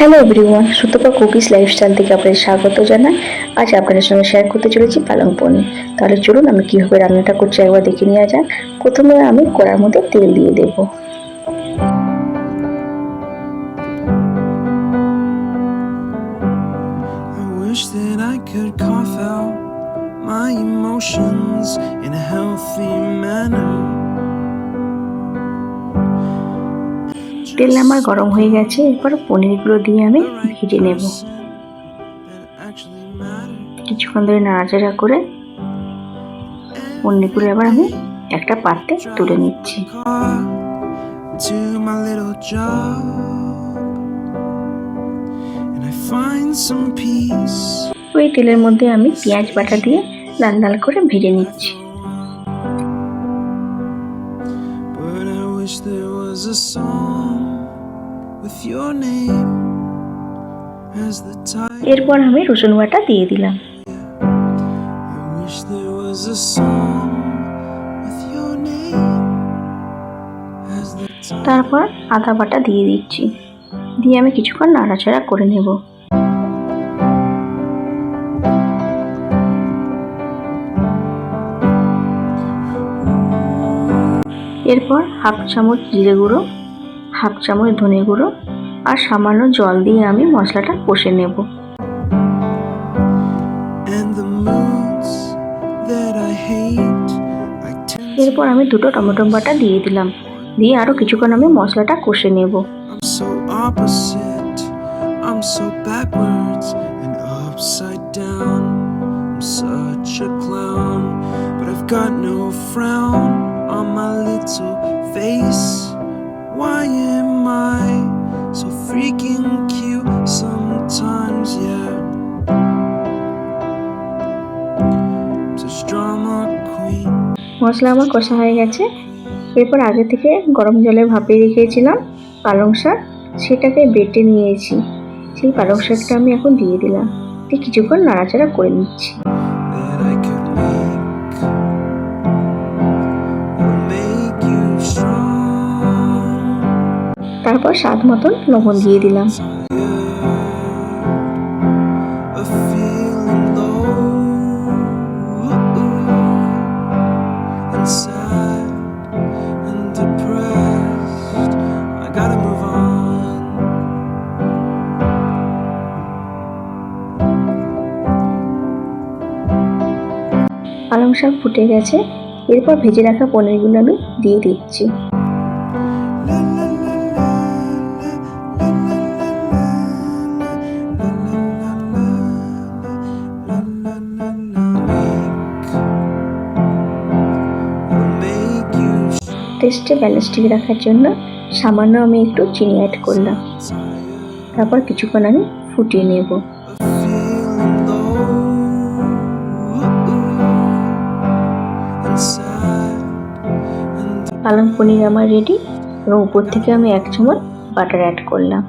Hello everyone, Sutapa cookies lifestyle থেকে আপনাদের স্বাগত জানাই। আজ আপনাদের সঙ্গে শেয়ার করতে চলেছি পালং পনির। তাহলে চলুন আমি কীভাবে রান্নাটা করছি একবার দেখে নেওয়া যাক। প্রথমে আমি কড়ার মধ্যে তেল দিয়ে দেব। তেল আমার গরম হয়ে গেছে, এরপর পনিরগুলো দিয়ে আমি ভেজে নেব। কিছুক্ষণ ধরে নাড়াচাড়া করে পনিরগুলো এবার আমি একটা পাত্রে তুলে নিচ্ছি। ওই তেলের মধ্যে আমি পেঁয়াজ বাটা দিয়ে লাল লাল করে ভেজে নিচ্ছি। এরপর আমি রসুন বাটা দিয়ে দিলাম। তারপর আদা বাটা দিয়ে দিচ্ছি, দিয়ে আমি কিছুক্ষণ নাড়াচাড়া করে নেব। এরপর হাফ চামচ জিরে গুঁড়ো, হাফ চামচ ধনে গুঁড়ো আর সামান্য জল দিয়ে আমি মশলাটা কষে নেব। এরপর আমি দুটো টমেটো বাটা দিয়ে দিলাম, দিয়ে আরো কিছুক্ষণ আমি মশলাটা কষে নেব। Why am I so freaking cute sometimes, yeah. Such drama queen. মশলা আমার কষা হয়ে গেছে। এরপর আগে থেকে গরম জলে ভাপিয়ে রেখেছিলাম পালং শাক, সেটাকে বেটে নিয়েছি। সেই পালং শাকটা আমি এখন দিয়ে দিলাম, দিয়ে কিছুক্ষণ নাড়াচাড়া করে নিচ্ছি। তারপর স্বাদ মতন লবণ দিয়ে দিলাম। পালং শাক ফুটে গেছে, এরপর ভেজে রাখা পনিরগুলো আমি দিয়ে দিচ্ছি। টেস্টে ব্যালেন্স ঠিক রাখার জন্য সামান্য আমি একটু চিনি অ্যাড করলাম। তারপর কিছুক্ষণ আমি ফুটিয়ে নেব। পালং পনির আমার রেডি, এবং উপর থেকে আমি 1 চামচ বাটার অ্যাড করলাম।